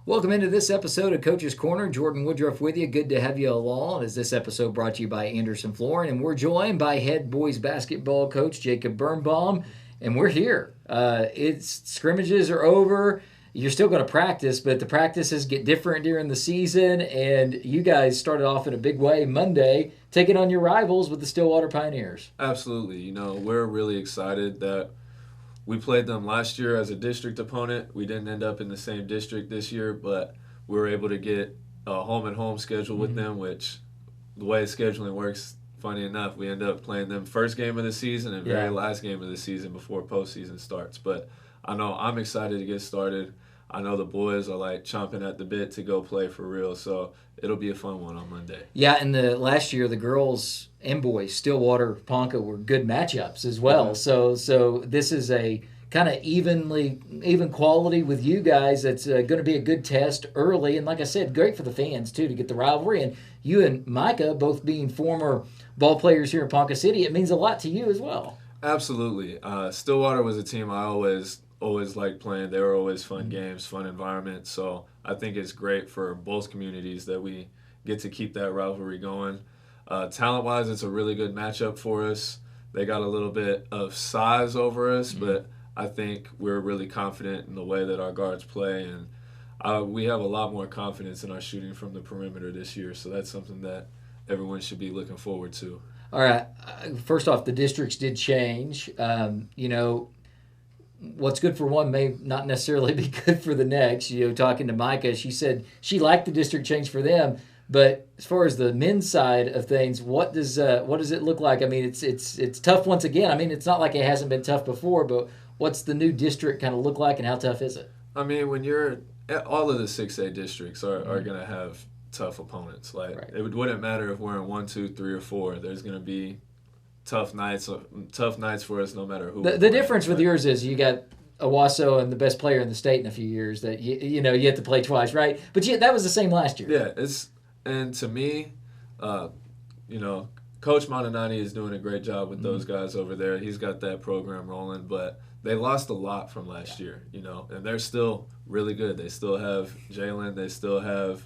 Welcome into this episode of Coach's Corner. Jordan Woodruff with you. Good to have you along. As this episode brought to you by Anderson Flooring, and we're joined by head boys basketball coach Jacob Birnbaum, and we're here. It's scrimmages are over. You're still going to practice, but the practices get different during the season, and you guys started off in a big way Monday, taking on your rivals with the Stillwater Pioneers. Absolutely. We're really excited that we played them last year as a district opponent. We didn't end up in the same district this year, but we were able to get a home and home schedule with them, which the way scheduling works, funny enough, we end up playing them first game of the season and very last game of the season before postseason starts. But I know I'm excited to get started. I know the boys are like chomping at the bit to go play for real, so it'll be a fun one on Monday. Yeah, and the last year the girls and boys, Stillwater, Ponca, were good matchups as well. Mm-hmm. So this is a kind of even quality with you guys. It's going to be a good test early, and like I said, great for the fans too to get the rivalry. And you and Micah both being former ball players here in Ponca City, it means a lot to you as well. Absolutely. Stillwater was a team I always liked playing. They were always fun games, fun environment. So I think it's great for both communities that we get to keep that rivalry going. Talent-wise, it's a really good matchup for us. They got a little bit of size over us, but I think we're really confident in the way that our guards play, and we have a lot more confidence in our shooting from the perimeter this year. So that's something that everyone should be looking forward to. All right. First off, the districts did change. What's good for one may not necessarily be good for the next. Talking to Micah, she said she liked the district change for them, but as far as the men's side of things, what does it look like? I mean, it's tough once again. I mean, it's not like it hasn't been tough before, but what's the new district kind of look like, and how tough is it? I mean, when you're all of the 6A districts are going to have tough opponents. Like Right. It wouldn't matter if we're in 1, 2, 3, or 4. There's going to be tough nights for us no matter who. The difference with yours is you got Owasso and the best player in the state in a few years that you have to play twice, right? But that was the same last year. Yeah, and to me, Coach Montanani is doing a great job with those guys over there. He's got that program rolling, but they lost a lot from last year, and they're still really good. They still have Jalen. They still have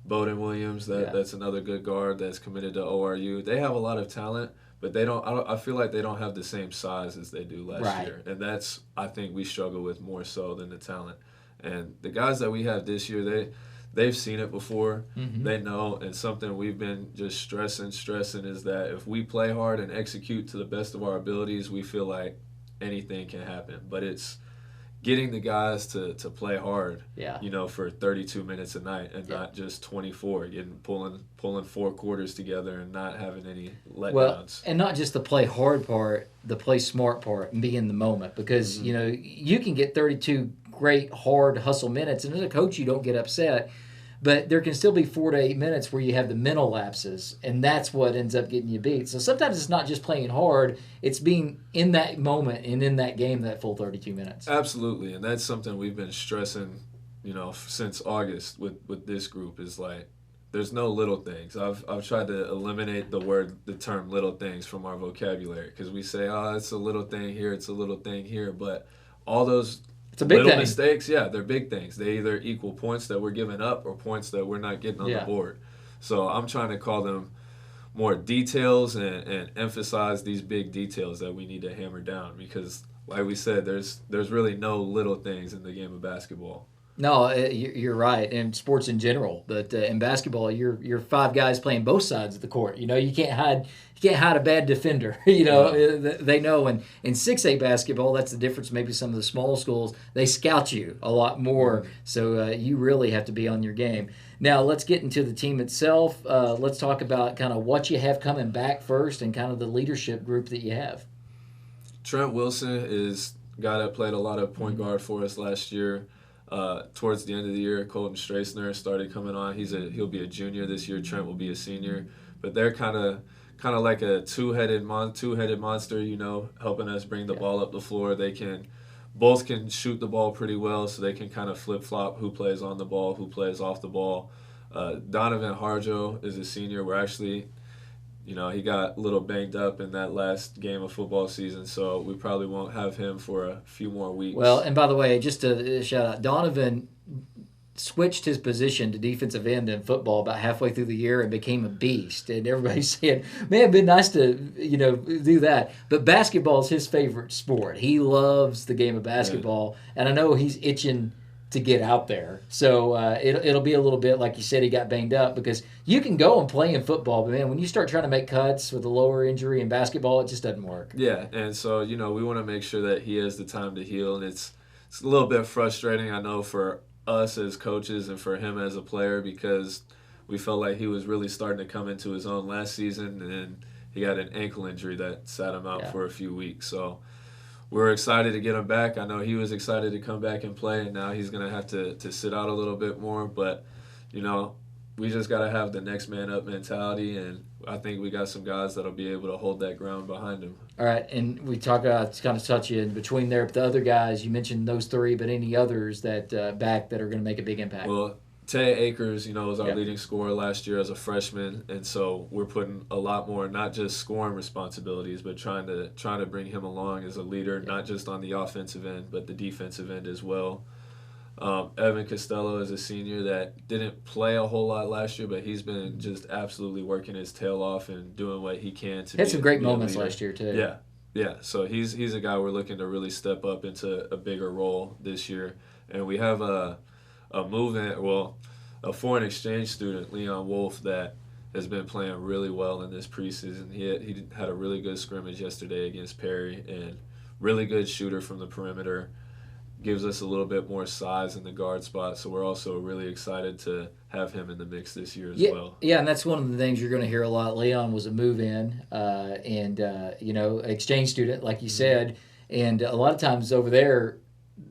Bowden Williams. That's another good guard that's committed to ORU. They have a lot of talent, but they don't. I feel like they don't have the same size as they do last year, and that's I think we struggle with more so than the talent. And the guys that we have this year, they've seen it before. They know, and something we've been just stressing is that if we play hard and execute to the best of our abilities, we feel like anything can happen. But it's getting the guys to play hard, for 32 minutes a night and not just 24, pulling 4 quarters together and not having any letdowns. Well, and not just the play hard part, the play smart part, and be in the moment, because you can get 32 great hard hustle minutes, and as a coach you don't get upset, but there can still be 4 to 8 minutes where you have the mental lapses, and that's what ends up getting you beat. So sometimes it's not just playing hard, it's being in that moment and in that game that full 32 minutes. Absolutely, and that's something we've been stressing, since August with this group is like there's no little things. I've tried to eliminate the term little things from our vocabulary, because we say, oh, it's a little thing here, it's a little thing here, but all those it's a big little thing. mistakes, they're big things. They either equal points that we're giving up or points that we're not getting on the board. So I'm trying to call them more details and emphasize these big details that we need to hammer down, because, like we said, there's really no little things in the game of basketball. No, you're right, and sports in general. But in basketball, you're 5 guys playing both sides of the court. You can't hide a bad defender. They know. And in 6A basketball, that's the difference. Maybe some of the small schools, they scout you a lot more. So you really have to be on your game. Now let's get into the team itself. Let's talk about kind of what you have coming back first, and kind of the leadership group that you have. Trent Wilson is a guy that played a lot of point guard for us last year. Towards the end of the year, Colton Strassner started coming on. He'll be a junior this year. Trent will be a senior. But they're kind of like a two-headed monster, helping us bring the ball up the floor. Both can shoot the ball pretty well, so they can kind of flip-flop who plays on the ball, who plays off the ball. Donovan Harjo is a senior. We're actually he got a little banged up in that last game of football season, so we probably won't have him for a few more weeks. Well, and by the way, just to shout out, Donovan switched his position to defensive end in football about halfway through the year and became a beast. And everybody's saying, man, it'd been nice to, do that. But basketball is his favorite sport. He loves the game of basketball. And I know he's itching to get out there. So it'll be a little bit, like you said, he got banged up, because you can go and play in football, but man, when you start trying to make cuts with a lower injury in basketball, it just doesn't work. Yeah, and so, we want to make sure that he has the time to heal. And it's a little bit frustrating, I know, for us as coaches and for him as a player, because we felt like he was really starting to come into his own last season, and then he got an ankle injury that sat him out for a few weeks. So we're excited to get him back. I know he was excited to come back and play, and now he's going to have to sit out a little bit more. But, we just got to have the next man up mentality, and I think we got some guys that'll be able to hold that ground behind him. All right, and we talk about, kind of touch you in between there, but the other guys, you mentioned those three, but any others that back that are going to make a big impact? Well, Tay Akers, was our leading scorer last year as a freshman, and so we're putting a lot more, not just scoring responsibilities, but trying to bring him along as a leader, not just on the offensive end, but the defensive end as well. Evan Costello is a senior that didn't play a whole lot last year, but he's been just absolutely working his tail off and doing what he can to. Had some great moments last year too. Yeah. So he's a guy we're looking to really step up into a bigger role this year, and we have a foreign exchange student, Leon Wolf, that has been playing really well in this preseason. He had a really good scrimmage yesterday against Perry, and really good shooter from the perimeter. Gives us a little bit more size in the guard spot, so we're also really excited to have him in the mix this year as well. Yeah, and that's one of the things you're going to hear a lot. Leon was a move-in and exchange student, like you said, and a lot of times over there,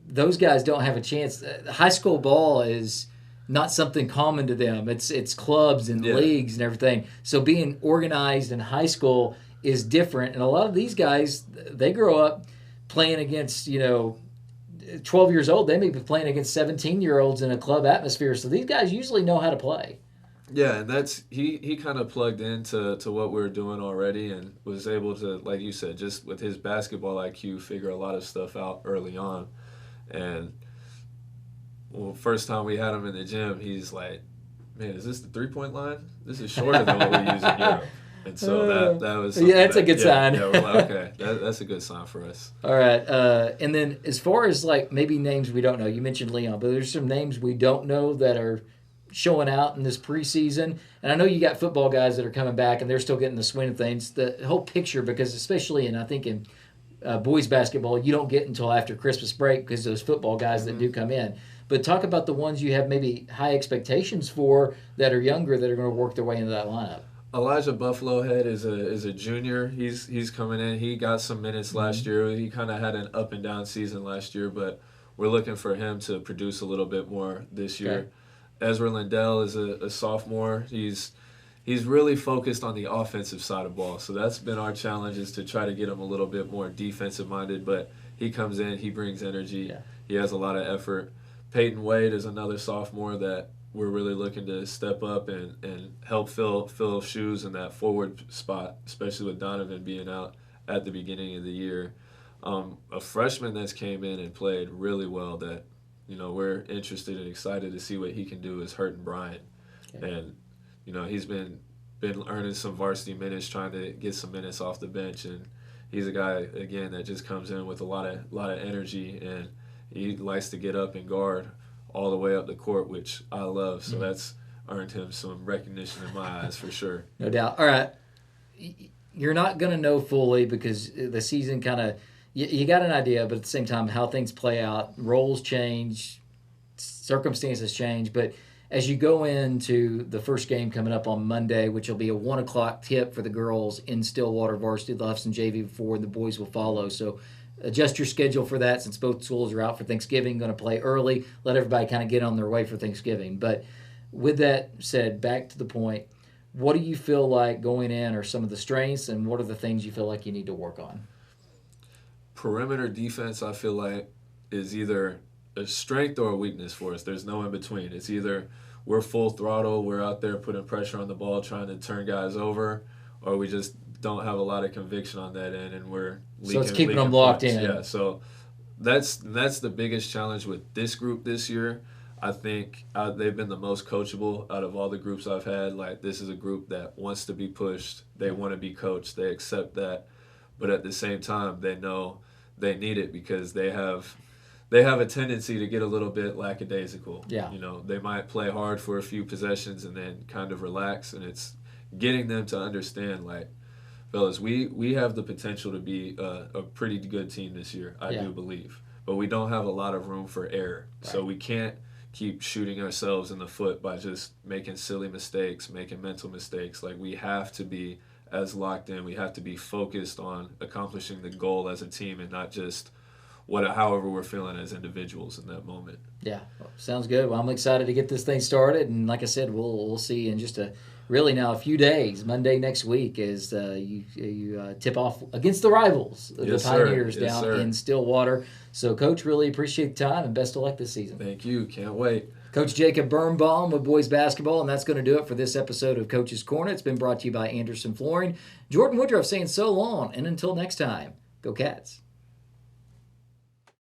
those guys don't have a chance. High school ball is not something common to them. It's clubs and leagues and everything. So being organized in high school is different, and a lot of these guys, they grow up playing against, 12 years old, they may be playing against 17-year-olds in a club atmosphere. So these guys usually know how to play. Yeah, and that's he kind of plugged into what we were doing already, and was able to, like you said, just with his basketball IQ, figure a lot of stuff out early on. And first time we had him in the gym, he's like, "Man, is this the 3-point line? This is shorter than what we use in Europe." And so that was that's a good sign. Yeah, we're like, okay, that's a good sign for us. All right, and then as far as like maybe names we don't know, you mentioned Leon, but there's some names we don't know that are showing out in this preseason. And I know you got football guys that are coming back and they're still getting the swing of things. The whole picture, because especially I think in boys basketball, you don't get until after Christmas break because those football guys that do come in. But talk about the ones you have maybe high expectations for that are younger that are going to work their way into that lineup. Elijah Buffalohead is a junior. He's coming in. He got some minutes last year. He kind of had an up and down season last year, but we're looking for him to produce a little bit more this year. Okay. Ezra Lindell is a sophomore. He's really focused on the offensive side of ball, so that's been our challenge, is to try to get him a little bit more defensive minded. But he comes in, he brings energy. Yeah. He has a lot of effort. Peyton Wade is another sophomore that we're really looking to step up and help fill shoes in that forward spot, especially with Donovan being out at the beginning of the year. A freshman that's came in and played really well that, we're interested and excited to see what he can do is Hurton Bryant. Okay. And, he's been earning some varsity minutes, trying to get some minutes off the bench, and he's a guy, again, that just comes in with a lot of energy, and he likes to get up and guard all the way up the court, which I love. So that's earned him some recognition in my eyes for sure. No doubt. All right. You're not going to know fully because the season kind of, you got an idea, but at the same time, how things play out, roles change, circumstances change. But as you go into the first game coming up on Monday, which will be a 1 o'clock tip for the girls in Stillwater varsity, they'll have some JV before, and the boys will follow. So adjust your schedule for that, since both schools are out for Thanksgiving, going to play early. Let everybody kind of get on their way for Thanksgiving. But with that said, back to the point, what do you feel like going in are some of the strengths, and what are the things you feel like you need to work on? Perimeter defense, I feel like, is either a strength or a weakness for us. There's no in between. It's either we're full throttle, we're out there putting pressure on the ball, trying to turn guys over, or we just don't have a lot of conviction on that end, and we're leaking. So it's keeping them locked in. Yeah, so that's the biggest challenge with this group this year. I think they've been the most coachable out of all the groups I've had. Like, this is a group that wants to be pushed. They want to be coached. They accept that. But at the same time, they know they need it because they have a tendency to get a little bit lackadaisical. Yeah. You know, they might play hard for a few possessions and then kind of relax, and it's getting them to understand, like, fellas, we have the potential to be a pretty good team this year, I do believe. But we don't have a lot of room for error. Right. So we can't keep shooting ourselves in the foot by just making silly mistakes, making mental mistakes. Like, we have to be as locked in. We have to be focused on accomplishing the goal as a team and not just however we're feeling as individuals in that moment. Yeah, sounds good. Well, I'm excited to get this thing started, and like I said, we'll see in just a few days. Monday next week as you tip off against the rivals, the Pioneers down in Stillwater. So, Coach, really appreciate the time and best of luck this season. Thank you. Can't wait. Coach Jacob Birnbaum with boys basketball, and that's going to do it for this episode of Coach's Corner. It's been brought to you by Anderson Flooring. Jordan Woodruff saying so long, and until next time, go Cats.